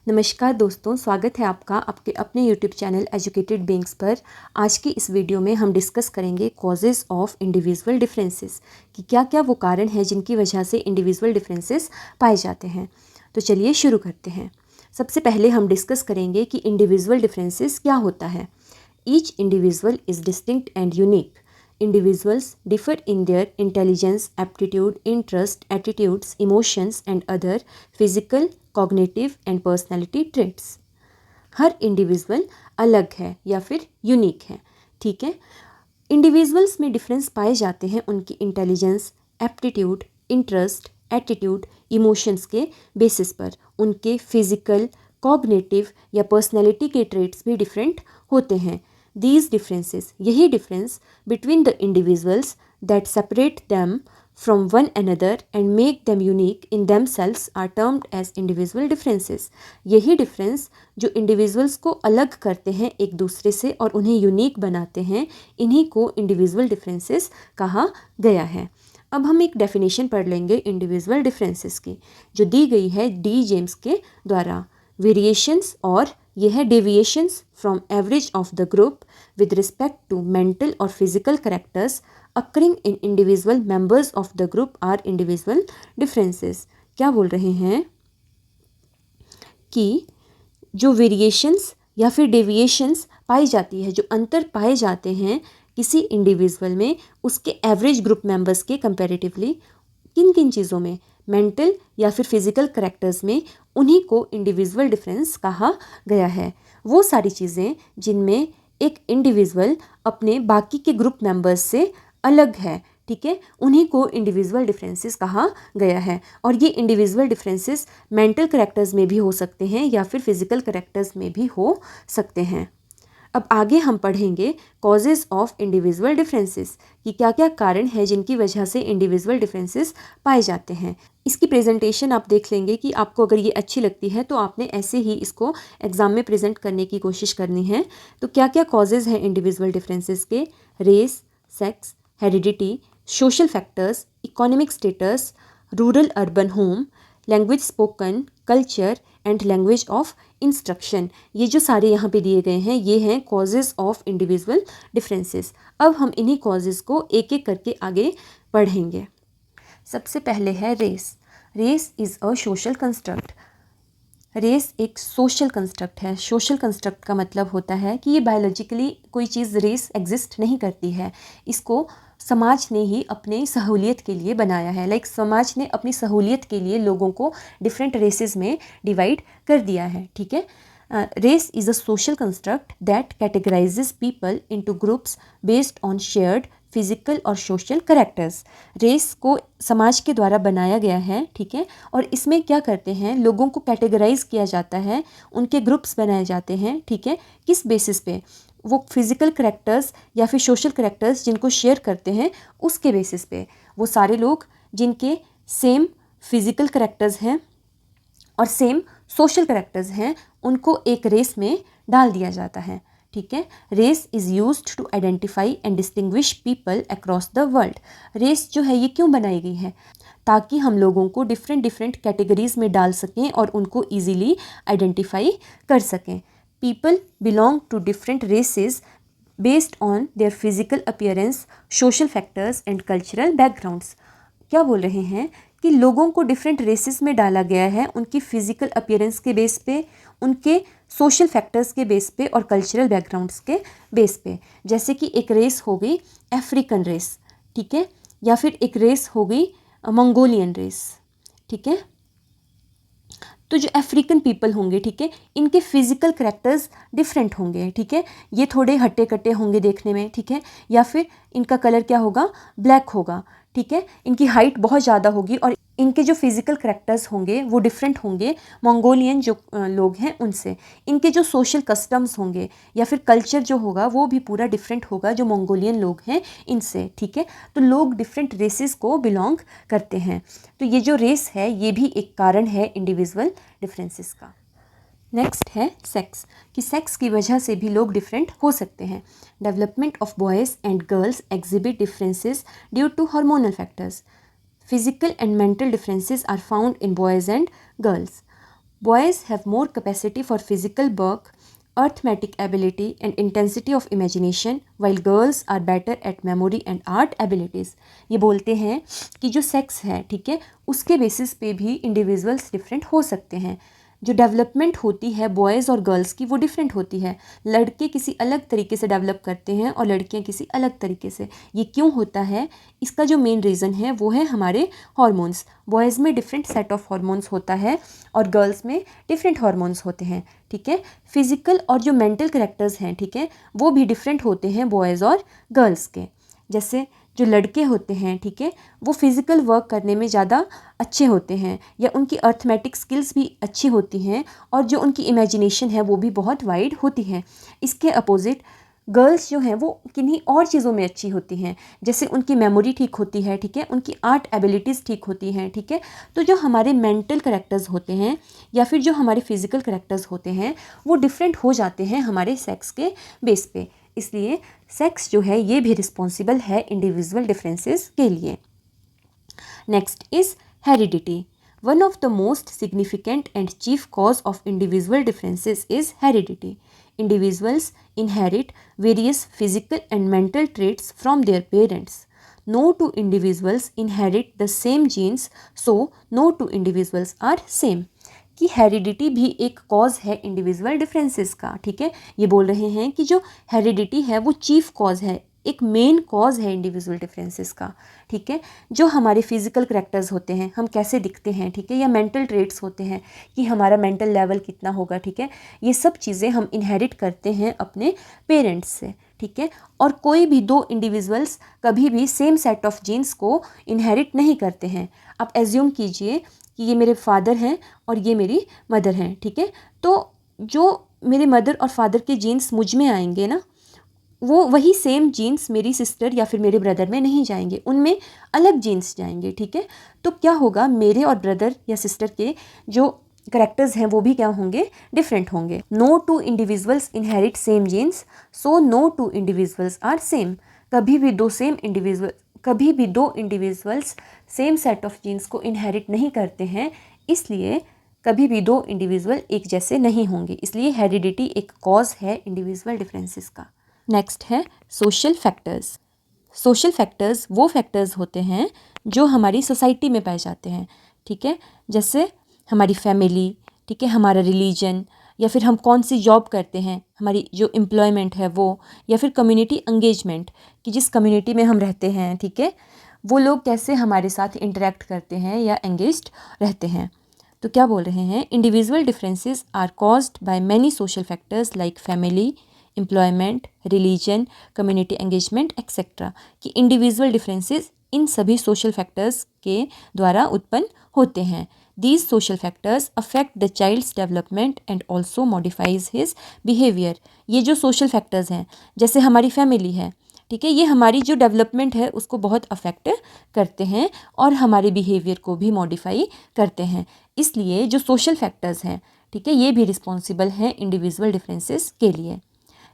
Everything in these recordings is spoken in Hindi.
नमस्कार दोस्तों, स्वागत है आपका आपके अपने यूट्यूब चैनल एजुकेटेड बीइंग्स पर। आज की इस वीडियो में हम डिस्कस करेंगे कॉजेज़ ऑफ इंडिविजुअल डिफरेंसेस कि क्या क्या वो कारण हैं जिनकी वजह से इंडिविजुअल डिफरेंसेस पाए जाते हैं। तो चलिए शुरू करते हैं। सबसे पहले हम डिस्कस करेंगे कि इंडिविजुअल डिफरेंसेस क्या होता है। Each individual is distinct and unique. Individuals differ in their intelligence, aptitude, interest, attitudes, emotions, and other physical, cognitive and personality traits. Her individual अलग है या फिर यूनिक है। ठीक है, इंडिविजुअल्स में डिफरेंस पाए जाते हैं उनकी intelligence, aptitude, interest, attitude, emotions के बेसिस पर। उनके फिजिकल, कॉग्निटिव या पर्सनैलिटी के ट्रेट्स भी डिफरेंट होते हैं। These differences, यही difference between the individuals that separate them from one another and make them unique in themselves are termed as individual differences. यही डिफरेंस जो इंडिविजुअल्स को अलग करते हैं एक दूसरे से और उन्हें यूनिक बनाते हैं, इन्हीं को इंडिविजुअल डिफरेंसेस कहा गया है। अब हम एक डेफिनेशन पढ़ लेंगे इंडिविजुअल डिफरेंसेस की, जो दी गई है डी जेम्स के द्वारा। वेरिएशंस और यह है deviations from average of the group with respect to mental और physical characters occurring in individual members of the group are individual differences. क्या बोल रहे हैं कि जो वेरिएशंस या फिर डेविएशंस पाई जाती है, जो अंतर पाए जाते हैं किसी इंडिविजुअल में उसके एवरेज ग्रुप मेंबर्स के कंपैरेटिवली, किन किन चीज़ों में, मेंटल या फिर फिजिकल करेक्टर्स में, उन्हीं को इंडिविजुअल डिफरेंस कहा गया है। वो सारी चीज़ें जिनमें एक इंडिविजुअल अपने बाकी के ग्रुप मेंबर्स से अलग है, ठीक है, उन्हीं को इंडिविजुअल डिफरेंसेस कहा गया है। और ये इंडिविजुअल डिफरेंसेस मेंटल करेक्टर्स में भी हो सकते हैं या फिर फिजिकल करेक्टर्स में भी हो सकते हैं। अब आगे हम पढ़ेंगे कॉजेज़ ऑफ इंडिविजुअल डिफरेंसेस कि क्या क्या कारण है जिनकी वजह से इंडिविजुअल डिफरेंसेस पाए जाते हैं। इसकी प्रेजेंटेशन आप देख लेंगे कि आपको अगर ये अच्छी लगती है तो आपने ऐसे ही इसको एग्ज़ाम में प्रेजेंट करने की कोशिश करनी है। तो क्या क्या कॉजेज़ हैं इंडिविजुअल डिफरेंसेस के? Race, sex, heredity, social factors, economic status, rural urban home, language spoken, culture and language of instruction. ये जो सारे यहाँ पे दिए गए हैं ये हैं कॉजेज़ ऑफ इंडिविजुअल डिफरेंसेस। अब हम इन्हीं कॉजेज़ को एक एक करके आगे पढ़ेंगे। सबसे पहले है race. Race is a social construct. Race एक सोशल कंस्ट्रक्ट है। सोशल कंस्ट्रक्ट का मतलब होता है कि ये बायोलॉजिकली कोई चीज़ रेस एग्जिस्ट नहीं करती है, इसको समाज ने ही अपनी सहूलियत के लिए बनाया है। लाइक समाज ने अपनी सहूलियत के लिए लोगों को डिफरेंट रेसेस में डिवाइड कर दिया है। ठीक है, race is a social construct that categorises people into groups based on shared physical और सोशल करेक्टर्स। रेस को समाज के द्वारा बनाया गया है, ठीक है, और इसमें क्या करते हैं, लोगों को कैटेगराइज किया जाता है, उनके ग्रुप्स बनाए जाते हैं। ठीक है, किस बेसिस पे? वो फिज़िकल करेक्टर्स या फिर सोशल करेक्टर्स जिनको शेयर करते हैं उसके बेसिस पे। वो सारे लोग जिनके सेम फिज़िकल करेक्टर्स हैं और सेम सोशल करेक्टर्स हैं उनको एक रेस में डाल दिया जाता है। ठीक है, race is used to identify and distinguish people across the world. Race जो है ये क्यों बनाई गई है? ताकि हम लोगों को डिफरेंट डिफरेंट कैटेगरीज में डाल सकें और उनको ईजिली आइडेंटिफाई कर सकें। People belong to different races based on their physical appearance, social factors and cultural backgrounds. क्या बोल रहे हैं कि लोगों को डिफरेंट रेसेस में डाला गया है उनकी फिजिकल अपीयरेंस के बेस पे, उनके सोशल फैक्टर्स के बेस पे और कल्चरल बैकग्राउंड्स के बेस पे। जैसे कि एक रेस हो गई अफ्रीकन रेस, ठीक है, या फिर एक रेस हो गई मंगोलियन रेस। ठीक है, तो जो अफ्रीकन पीपल होंगे, ठीक है, इनके फिजिकल करेक्टर्स डिफरेंट होंगे। ठीक है, ये थोड़े हट्टे कट्टे होंगे देखने में, ठीक है, या फिर इनका कलर क्या होगा, ब्लैक होगा। ठीक है, इनकी हाइट बहुत ज़्यादा होगी और इनके जो फिजिकल करेक्टर्स होंगे वो डिफरेंट होंगे मंगोलियन जो लोग हैं उनसे। इनके जो सोशल कस्टम्स होंगे या फिर कल्चर जो होगा वो भी पूरा डिफरेंट होगा जो मंगोलियन लोग हैं इनसे। ठीक है, तो लोग डिफरेंट रेसेस को बिलोंग करते हैं। तो ये जो रेस है ये भी एक कारण है इंडिविजुअल डिफरेंसेस का। नेक्स्ट है सेक्स, कि सेक्स की वजह से भी लोग डिफरेंट हो सकते हैं। Development of boys and girls exhibit differences due to hormonal factors. Physical and mental differences are found in boys and girls. Boys have more capacity for physical work, arithmetic ability and intensity of imagination, while girls are better at memory and art abilities. ये बोलते हैं कि जो सेक्स है, ठीक है, उसके बेसिस पे भी इंडिविजुअल्स डिफरेंट हो सकते हैं। जो डेवलपमेंट होती है बॉयज़ और गर्ल्स की वो डिफरेंट होती है। लड़के किसी अलग तरीके से डेवलप करते हैं और लड़कियां किसी अलग तरीके से। ये क्यों होता है? इसका जो मेन रीज़न है वो है हमारे हार्मोन्स। बॉयज़ में डिफरेंट सेट ऑफ हार्मोन्स होता है और गर्ल्स में डिफरेंट हार्मोन्स होते हैं, ठीक है। फिजिकल और जो मेंटल कैरेक्टर्स हैं, ठीक है, वो भी डिफरेंट होते हैं बॉयज़ और गर्ल्स के। जैसे जो लड़के होते हैं, ठीक है, वो फिज़िकल वर्क करने में ज़्यादा अच्छे होते हैं या उनकी अर्थमेटिक स्किल्स भी अच्छी होती हैं और जो उनकी इमेजिनेशन है वो भी बहुत वाइड होती है। इसके अपोजिट गर्ल्स जो हैं वो किन्हीं और चीज़ों में अच्छी होती हैं, जैसे उनकी मेमोरी ठीक होती है, ठीक है, उनकी आर्ट एबिलिटीज़ ठीक होती हैं, ठीक है। तो जो हमारे मेंटल करेक्टर्स होते हैं या फिर जो हमारे फिज़िकल करेक्टर्स होते हैं वो डिफरेंट हो जाते हैं हमारे सेक्स के बेस पे। इसलिए सेक्स जो है ये भी रिस्पॉन्सिबल है इंडिविजुअल डिफरेंसेस के लिए। Next is heredity. One of the most significant and chief cause of individual differences is heredity. Individuals inherit various physical and mental traits from their parents. No two individuals inherit the same genes, so no two individuals are same. कि हेरिडिटी भी एक कॉज है इंडिविजुअल डिफरेंसेस का, ठीक है। ये बोल रहे हैं कि जो हेरिडिटी है वो चीफ कॉज है, एक मेन कॉज है इंडिविजुअल डिफरेंसेस का, ठीक है। जो हमारे फिजिकल करेक्टर्स होते हैं, हम कैसे दिखते हैं, ठीक है, या मेंटल ट्रेट्स होते हैं कि हमारा मेंटल लेवल कितना होगा, ठीक है, ये सब चीज़ें हम इनहेरिट करते हैं अपने पेरेंट्स से, ठीक है। और कोई भी दो इंडिविजुअल्स कभी भी सेम सेट ऑफ जीन्स को इनहेरिट नहीं करते हैं। आप एज्यूम कीजिए कि ये मेरे फादर हैं और ये मेरी मदर हैं, ठीक है। तो जो मेरे मदर और फादर के जीन्स मुझ में आएंगे ना, वो वही सेम जीन्स मेरी सिस्टर या फिर मेरे ब्रदर में नहीं जाएंगे, उनमें अलग जीन्स जाएंगे, ठीक है। तो क्या होगा, मेरे और ब्रदर या सिस्टर के जो करेक्टर्स हैं वो भी क्या होंगे, डिफरेंट होंगे। No two individuals inherit same genes, so no two individuals are same. कभी भी दो individuals same set of genes को इनहेरिट नहीं करते हैं, इसलिए कभी भी दो इंडिविजुअल एक जैसे नहीं होंगे। इसलिए हेरिडिटी एक कॉज है इंडिविजुअल डिफरेंसेस का। नेक्स्ट है सोशल फैक्टर्स। सोशल फैक्टर्स वो फैक्टर्स होते हैं जो हमारी सोसाइटी में पाए जाते हैं, ठीक है। जैसे हमारी फैमिली, ठीक है, हमारा रिलीजन, या फिर हम कौन सी जॉब करते हैं, हमारी जो एम्प्लॉयमेंट है वो, या फिर कम्युनिटी एंगेजमेंट कि जिस कम्युनिटी में हम रहते हैं, ठीक है, वो लोग कैसे हमारे साथ इंटरेक्ट करते हैं या एंगेज्ड रहते हैं। तो क्या बोल रहे हैं, individual differences are caused by many social factors like family, employment, religion, community engagement etcetera. कि इंडिविजुअल डिफरेंसेस इन सभी सोशल फैक्टर्स के द्वारा उत्पन्न होते हैं। These social factors affect the child's development and also modifies his behavior. ये जो social factors हैं, जैसे हमारी फैमिली है, ठीक है, ये हमारी जो डेवलपमेंट है उसको बहुत अफेक्ट करते हैं और हमारे बिहेवियर को भी मॉडिफाई करते हैं। इसलिए जो सोशल फैक्टर्स हैं, ठीक है, ये भी रिस्पॉन्सिबल हैं इंडिविजुअल डिफरेंसेस के लिए।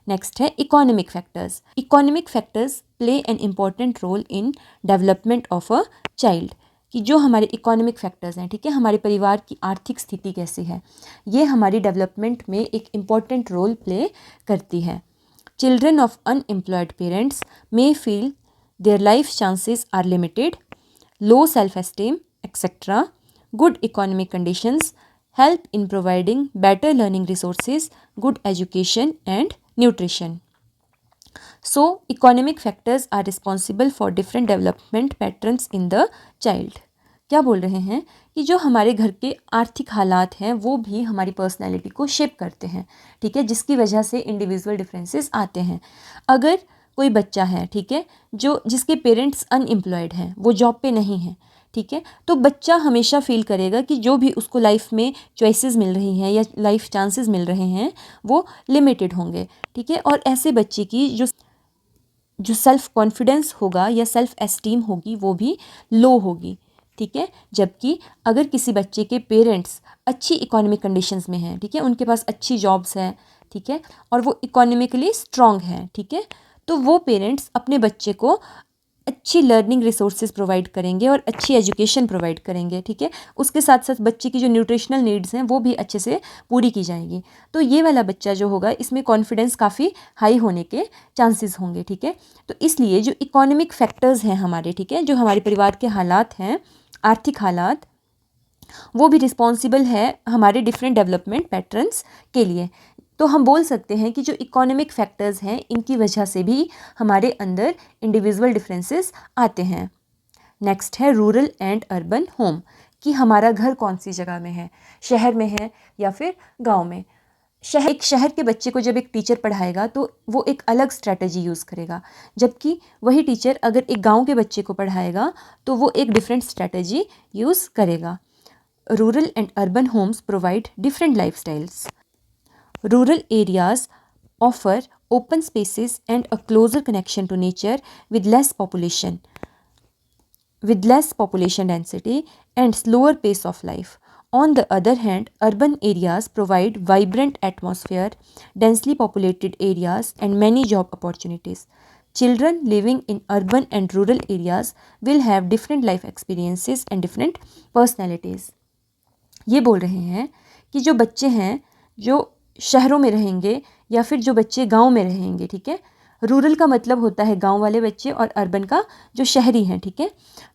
नेक्स्ट है economic factors. Economic factors play an important role in development of a child. कि जो हमारे इकोनॉमिक फैक्टर्स हैं, ठीक है, हमारे परिवार की आर्थिक स्थिति कैसी है, ये हमारी डेवलपमेंट में एक इम्पॉर्टेंट रोल प्ले करती है। Children of unemployed parents may feel their life chances are limited, low self esteem etcetera. Good economic conditions help in providing better learning resources, good education and nutrition. So, economic factors are responsible for different development patterns in the child. क्या बोल रहे हैं कि जो हमारे घर के आर्थिक हालात हैं वो भी हमारी पर्सनैलिटी को शेप करते हैं, ठीक है, जिसकी वजह से इंडिविजुअल डिफरेंसेस आते हैं। अगर कोई बच्चा है, ठीक है, जिसके पेरेंट्स अनएम्प्लॉयड हैं, वो जॉब पे नहीं है, ठीक है, तो बच्चा हमेशा फील करेगा कि जो भी उसको लाइफ में चॉइसेस मिल रही हैं या लाइफ चांसेस मिल रहे हैं वो लिमिटेड होंगे, ठीक है। और ऐसे बच्चे की जो सेल्फ कॉन्फिडेंस होगा या सेल्फ एस्टीम होगी वो भी लो होगी, ठीक है। जबकि अगर किसी बच्चे के पेरेंट्स अच्छी इकोनॉमिक कंडीशंस में हैं, ठीक है, उनके पास अच्छी जॉब्स हैं, ठीक है, और वो इकोनॉमिकली स्ट्रॉन्ग हैं, ठीक है, तो वो पेरेंट्स अपने बच्चे को अच्छी लर्निंग रिसोर्सेज प्रोवाइड करेंगे और अच्छी एजुकेशन प्रोवाइड करेंगे, ठीक है। उसके साथ साथ बच्चे की जो न्यूट्रिशनल नीड्स हैं वो भी अच्छे से पूरी की जाएंगी। तो ये वाला बच्चा जो होगा इसमें कॉन्फिडेंस काफ़ी हाई होने के चांसेस होंगे, ठीक है। तो इसलिए जो इकोनॉमिक फैक्टर्स हैं हमारे, ठीक है, जो हमारे परिवार के हालात हैं, आर्थिक हालात, वो भी रिस्पॉन्सिबल है हमारे डिफरेंट डेवलपमेंट पैटर्न्स के लिए। तो हम बोल सकते हैं कि जो इकोनॉमिक फैक्टर्स हैं इनकी वजह से भी हमारे अंदर इंडिविजुअल डिफरेंसेस आते हैं। नेक्स्ट है रूरल एंड अर्बन होम, कि हमारा घर कौन सी जगह में है, शहर में है या फिर गांव में। एक शहर के बच्चे को जब एक टीचर पढ़ाएगा तो वो एक अलग स्ट्रैटेजी यूज़ करेगा, जबकि वही टीचर अगर एक गांव के बच्चे को पढ़ाएगा तो वो एक डिफरेंट स्ट्रैटेजी यूज़ करेगा। Rural and urban homes provide different lifestyles. Rural areas offer open spaces and a closer connection to nature with less population density and slower pace of life. On the other hand, urban areas provide vibrant atmosphere, densely populated areas, and many job opportunities. Children living in urban and rural areas will have different life experiences and different personalities. ये बोल रहे हैं कि जो बच्चे हैं जो शहरों में रहेंगे या फिर जो बच्चे गांव में रहेंगे, ठीक है। रूरल का मतलब होता है गांव वाले बच्चे और अर्बन का जो शहरी हैं, ठीक है।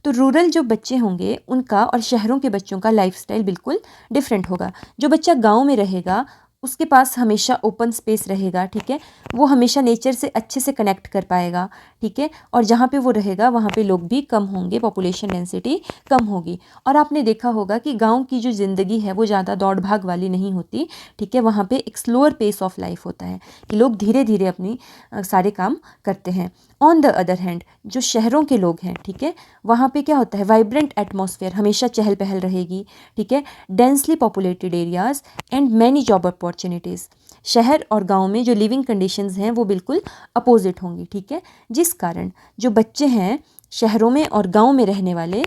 तो रूरल जो बच्चे होंगे उनका और शहरों के बच्चों का लाइफस्टाइल बिल्कुल डिफरेंट होगा। जो बच्चा गांव में रहेगा उसके पास हमेशा ओपन स्पेस रहेगा, ठीक है। वो हमेशा नेचर से अच्छे से कनेक्ट कर पाएगा, ठीक है। और जहाँ पे वो रहेगा वहाँ पे लोग भी कम होंगे, पॉपुलेशन डेंसिटी कम होगी। और आपने देखा होगा कि गांव की जो ज़िंदगी है वो ज़्यादा दौड़ भाग वाली नहीं होती, ठीक है। वहाँ पे एक स्लोअर पेस ऑफ लाइफ होता है कि लोग धीरे धीरे अपनी सारे काम करते हैं। ऑन द अदर हैंड जो शहरों के लोग हैं, ठीक है, वहाँ पे क्या होता है, वाइब्रेंट एटमॉस्फेयर, हमेशा चहल पहल रहेगी, ठीक है। Densely populated areas and many job opportunities. शहर और गांव में जो लिविंग कंडीशंस हैं वो बिल्कुल अपोजिट होंगी, ठीक है। जिस कारण जो बच्चे हैं शहरों में और गांव में रहने वाले,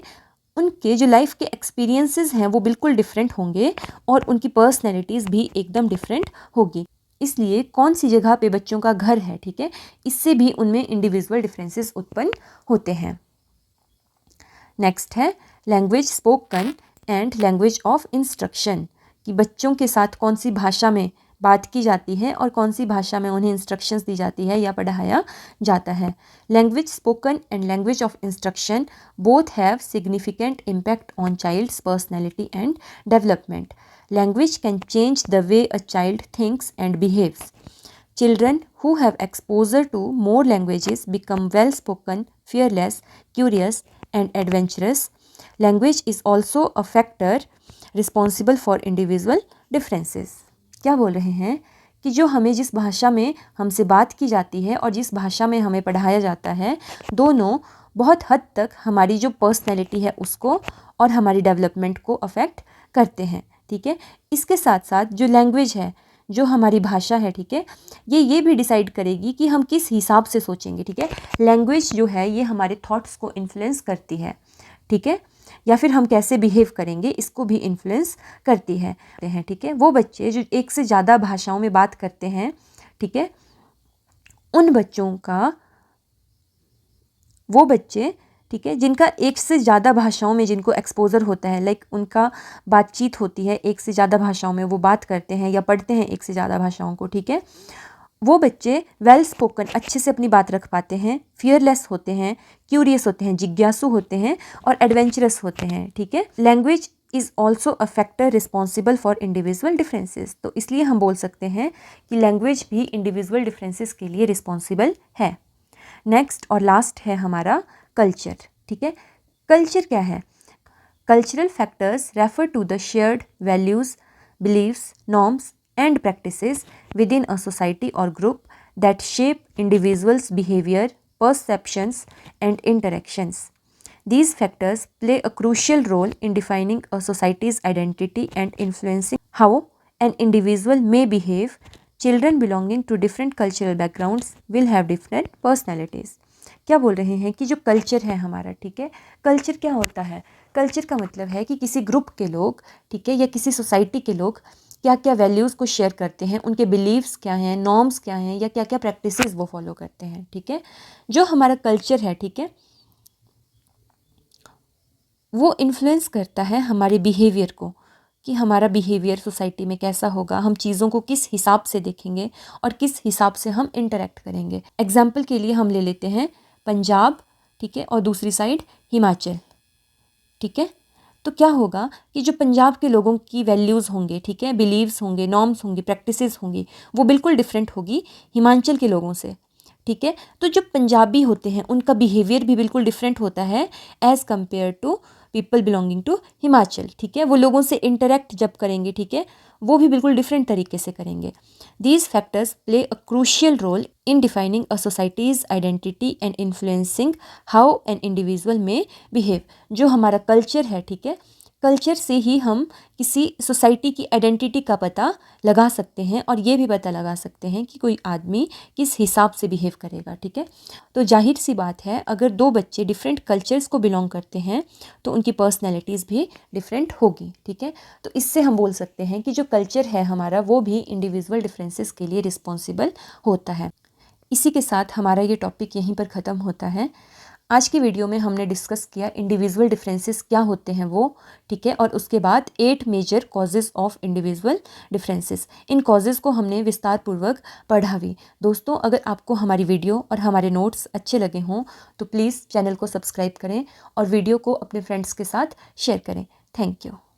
उनके जो लाइफ के एक्सपीरियंसेस हैं वो बिल्कुल डिफरेंट होंगे और उनकी पर्सनैलिटीज़ भी एकदम डिफरेंट होगी। इसलिए कौन सी जगह पे बच्चों का घर है, ठीक है, इससे भी उनमें इंडिविजुअल डिफरेंसेस उत्पन्न होते हैं। नेक्स्ट है language spoken and language of instruction, कि बच्चों के साथ कौन सी भाषा में बात की जाती है और कौन सी भाषा में उन्हें इंस्ट्रक्शंस दी जाती है या पढ़ाया जाता है। Language spoken and language of instruction both have significant impact on child's personality and development. Language can change the way a child thinks and behaves. Children who have exposure to more languages become well spoken, fearless, curious, and adventurous. Language is also a factor responsible for individual differences. क्या बोल रहे हैं कि जो हमें जिस भाषा में हमसे बात की जाती है और जिस भाषा में हमें पढ़ाया जाता है, दोनों बहुत हद तक हमारी जो पर्सनैलिटी है उसको और हमारी डेवलपमेंट को अफेक्ट करते हैं, ठीक है। इसके साथ साथ जो लैंग्वेज है, जो हमारी भाषा है, ठीक है, ये भी डिसाइड करेगी कि हम किस हिसाब से सोचेंगे, ठीक है। लैंग्वेज जो है ये हमारे थॉट्स को इन्फ्लुएंस करती है, ठीक है, या फिर हम कैसे बिहेव करेंगे इसको भी इन्फ्लुएंस करती है, ठीक है। वो बच्चे जो एक से ज़्यादा भाषाओं में बात करते हैं, ठीक है, उन बच्चों का, वो बच्चे, ठीक है, जिनका एक से ज़्यादा भाषाओं में जिनको एक्सपोजर होता है, लाइक उनका बातचीत होती है एक से ज़्यादा भाषाओं में, वो बात करते हैं या पढ़ते हैं एक से ज़्यादा भाषाओं को, ठीक है, वो बच्चे वेल स्पोकन, अच्छे से अपनी बात रख पाते हैं, फियरलेस होते हैं, क्यूरियस होते हैं, जिज्ञासु होते हैं और एडवेंचरस होते हैं, ठीक है। Language is also a factor responsible for individual differences. तो इसलिए हम बोल सकते हैं कि लैंग्वेज भी इंडिविजुअल डिफरेंसेस के लिए रिस्पॉन्सिबल है। नेक्स्ट और लास्ट है हमारा कल्चर, ठीक है। कल्चर क्या है? Cultural factors refer to the shared values, beliefs, norms and practices within a society or group that shape individuals behaviour, perceptions and interactions. These factors play a crucial role in defining a society's identity and influencing how an individual may behave. Children belonging to different cultural backgrounds will have different personalities. क्या बोल रहे हैं कि जो कल्चर है हमारा, ठीक है, कल्चर क्या होता है? कल्चर का मतलब है कि किसी ग्रुप के लोग, ठीक है, या किसी सोसाइटी के लोग क्या क्या वैल्यूज़ को शेयर करते हैं, उनके बिलीव्स क्या हैं, नॉर्म्स क्या हैं, या क्या क्या प्रैक्टिसेस वो फॉलो करते हैं, ठीक है। जो हमारा कल्चर है, ठीक है, वो इन्फ्लुएंस करता है हमारे बिहेवियर को, कि हमारा बिहेवियर सोसाइटी में कैसा होगा, हम चीज़ों को किस हिसाब से देखेंगे और किस हिसाब से हम इंटरेक्ट करेंगे। एग्जाम्पल के लिए हम ले लेते हैं पंजाब, ठीक है, और दूसरी साइड हिमाचल, ठीक है। तो क्या होगा कि जो पंजाब के लोगों की वैल्यूज़ होंगे, ठीक है, बिलीव्स होंगे, नॉर्म्स होंगी, प्रैक्टिसेस होंगी, वो बिल्कुल डिफरेंट होगी हिमाचल के लोगों से, ठीक है। तो जो पंजाबी होते हैं उनका बिहेवियर भी बिल्कुल डिफरेंट होता है as compare to people belonging to Himachal, ठीक है। वो लोगों से इंटरेक्ट जब करेंगे, ठीक है, वो भी बिल्कुल डिफरेंट तरीके से करेंगे। These factors play a crucial role in defining a society's identity and influencing how an individual may behave. जो हमारा कल्चर है, ठीक है, कल्चर से ही हम किसी सोसाइटी की आइडेंटिटी का पता लगा सकते हैं और ये भी पता लगा सकते हैं कि कोई आदमी किस हिसाब से बिहेव करेगा, ठीक है। तो जाहिर सी बात है, अगर दो बच्चे डिफरेंट कल्चर्स को बिलोंग करते हैं तो उनकी पर्सनैलिटीज़ भी डिफरेंट होगी, ठीक है। तो इससे हम बोल सकते हैं कि जो कल्चर है हमारा वो भी इंडिविजुअल डिफरेंसेस के लिए रिस्पॉन्सिबल होता है। इसी के साथ हमारा ये टॉपिक यहीं पर ख़त्म होता है। आज की वीडियो में हमने डिस्कस किया इंडिविजुअल डिफरेंसेस क्या होते हैं वो, ठीक है, और उसके बाद 8 major causes of individual differences. इन कॉजेज़ को हमने विस्तार पूर्वक पढ़ा भी। दोस्तों, अगर आपको हमारी वीडियो और हमारे नोट्स अच्छे लगे हों तो प्लीज़ चैनल को सब्सक्राइब करें और वीडियो को अपने फ्रेंड्स के साथ शेयर करें। Thank you.